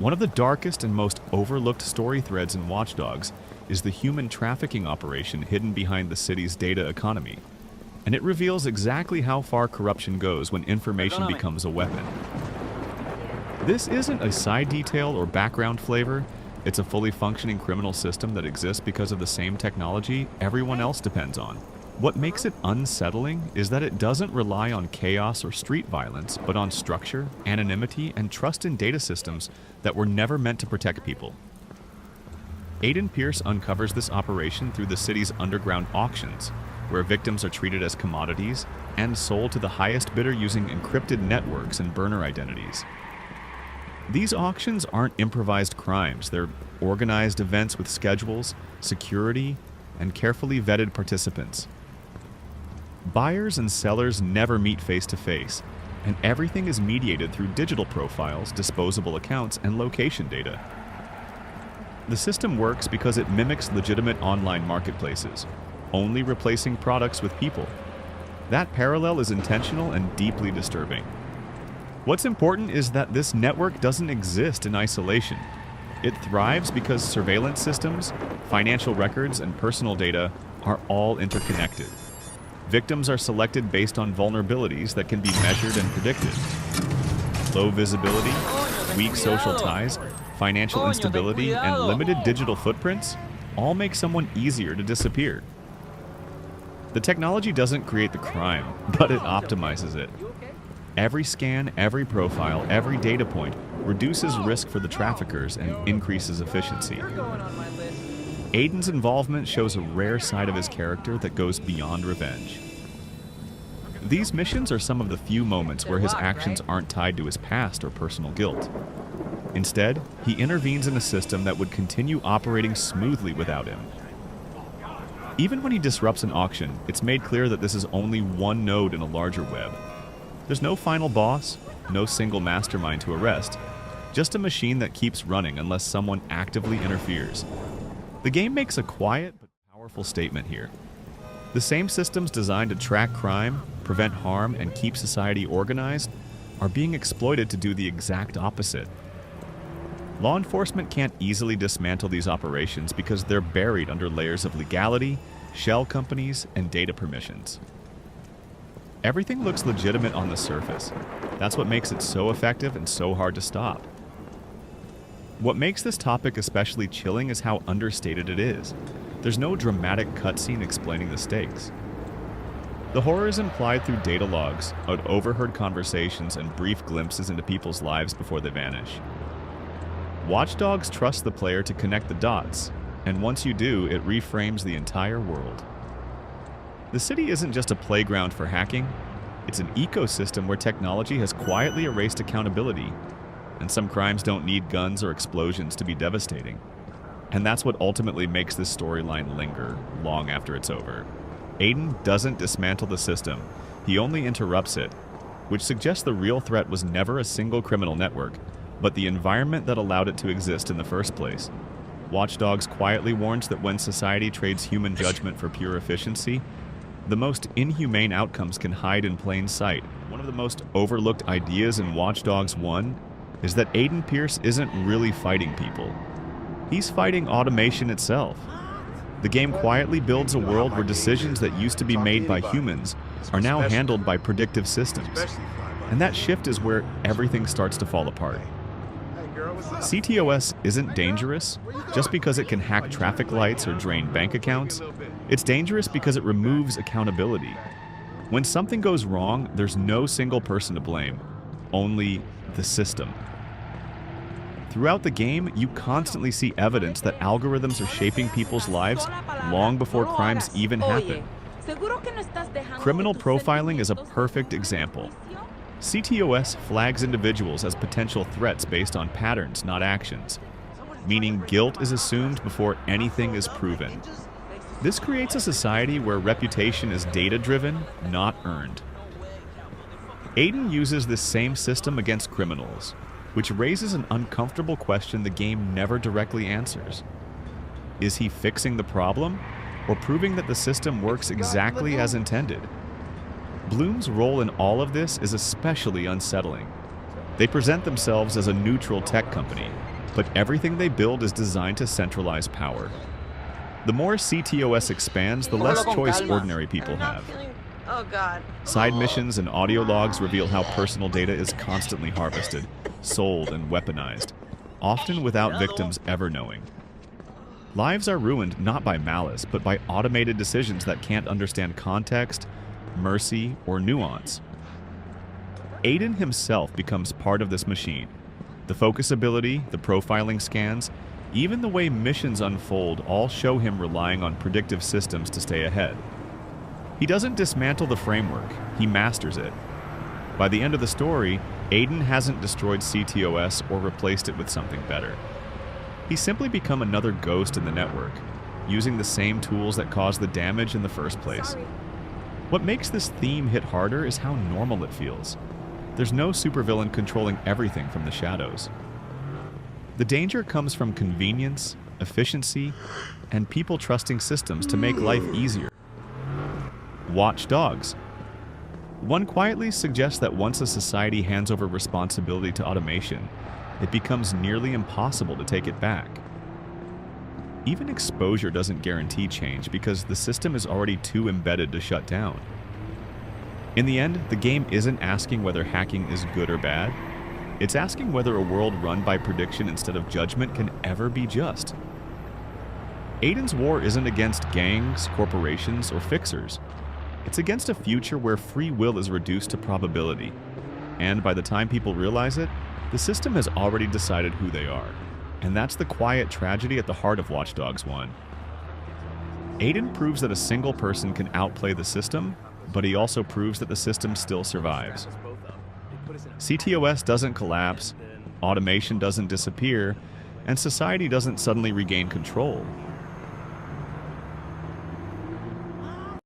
One of the darkest and most overlooked story threads in Watch Dogs is the human trafficking operation hidden behind the city's data economy. And it reveals exactly how far corruption goes when information becomes a weapon. This isn't a side detail or background flavor. It's a fully functioning criminal system that exists because of the same technology everyone else depends on. What makes it unsettling is that it doesn't rely on chaos or street violence, but on structure, anonymity, and trust in data systems that were never meant to protect people. Aiden Pearce uncovers this operation through the city's underground auctions, where victims are treated as commodities and sold to the highest bidder using encrypted networks and burner identities. These auctions aren't improvised crimes, they're organized events with schedules, security, and carefully vetted participants. Buyers and sellers never meet face-to-face, and everything is mediated through digital profiles, disposable accounts, and location data. The system works because it mimics legitimate online marketplaces, only replacing products with people. That parallel is intentional and deeply disturbing. What's important is that this network doesn't exist in isolation. It thrives because surveillance systems, financial records, and personal data are all interconnected. Victims are selected based on vulnerabilities that can be measured and predicted. Low visibility, weak social ties, financial instability, and limited digital footprints all make someone easier to disappear. The technology doesn't create the crime, but it optimizes it. Every scan, every profile, every data point reduces risk for the traffickers and increases efficiency. Aiden's involvement shows a rare side of his character that goes beyond revenge. These missions are some of the few moments where his actions aren't tied to his past or personal guilt. Instead, he intervenes in a system that would continue operating smoothly without him. Even when he disrupts an auction, it's made clear that this is only one node in a larger web. There's no final boss, no single mastermind to arrest, just a machine that keeps running unless someone actively interferes. The game makes a quiet but powerful statement here. The same systems designed to track crime, prevent harm, and keep society organized are being exploited to do the exact opposite. Law enforcement can't easily dismantle these operations because they're buried under layers of legality, shell companies, and data permissions. Everything looks legitimate on the surface. That's what makes it so effective and so hard to stop. What makes this topic especially chilling is how understated it is. There's no dramatic cutscene explaining the stakes. The horror is implied through data logs, overheard conversations, and brief glimpses into people's lives before they vanish. Watch Dogs trusts the player to connect the dots, and once you do, it reframes the entire world. The city isn't just a playground for hacking, it's an ecosystem where technology has quietly erased accountability, and some crimes don't need guns or explosions to be devastating. And that's what ultimately makes this storyline linger long after it's over. Aiden doesn't dismantle the system, he only interrupts it, which suggests the real threat was never a single criminal network, but the environment that allowed it to exist in the first place. Watch Dogs quietly warns that when society trades human judgment for pure efficiency, the most inhumane outcomes can hide in plain sight. One of the most overlooked ideas in Watch Dogs 1 is that Aiden Pearce isn't really fighting people. He's fighting automation itself. The game quietly builds a world where decisions that used to be made by humans are now handled by predictive systems. And that shift is where everything starts to fall apart. ctOS isn't dangerous just because it can hack traffic lights or drain bank accounts. It's dangerous because it removes accountability. When something goes wrong, there's no single person to blame, only the system. Throughout the game, you constantly see evidence that algorithms are shaping people's lives long before crimes even happen. Criminal profiling is a perfect example. ctOS flags individuals as potential threats based on patterns, not actions, meaning guilt is assumed before anything is proven. This creates a society where reputation is data-driven, not earned. Aiden uses this same system against criminals, which raises an uncomfortable question the game never directly answers. Is he fixing the problem, or proving that the system works exactly as intended? Bloom's role in all of this is especially unsettling. They present themselves as a neutral tech company, but everything they build is designed to centralize power. The more ctOS expands, the less choice ordinary people have. Oh God. Side missions and audio logs reveal how personal data is constantly harvested, sold, and weaponized, often without victims ever knowing. Lives are ruined not by malice, but by automated decisions that can't understand context, mercy, or nuance. Aiden himself becomes part of this machine. The focus ability, the profiling scans, even the way missions unfold all show him relying on predictive systems to stay ahead. He doesn't dismantle the framework, he masters it. By the end of the story, Aiden hasn't destroyed ctOS or replaced it with something better. He's simply become another ghost in the network, using the same tools that caused the damage in the first place. What makes this theme hit harder is how normal it feels. There's no supervillain controlling everything from the shadows. The danger comes from convenience, efficiency, and people trusting systems to make life easier. Watch Dogs. One quietly suggests that once a society hands over responsibility to automation, it becomes nearly impossible to take it back. Even exposure doesn't guarantee change because the system is already too embedded to shut down. In the end, the game isn't asking whether hacking is good or bad. It's asking whether a world run by prediction instead of judgment can ever be just. Aiden's war isn't against gangs, corporations, or fixers. It's against a future where free will is reduced to probability. And by the time people realize it, the system has already decided who they are. And that's the quiet tragedy at the heart of Watch Dogs 1. Aiden proves that a single person can outplay the system, but he also proves that the system still survives. ctOS doesn't collapse, automation doesn't disappear, and society doesn't suddenly regain control.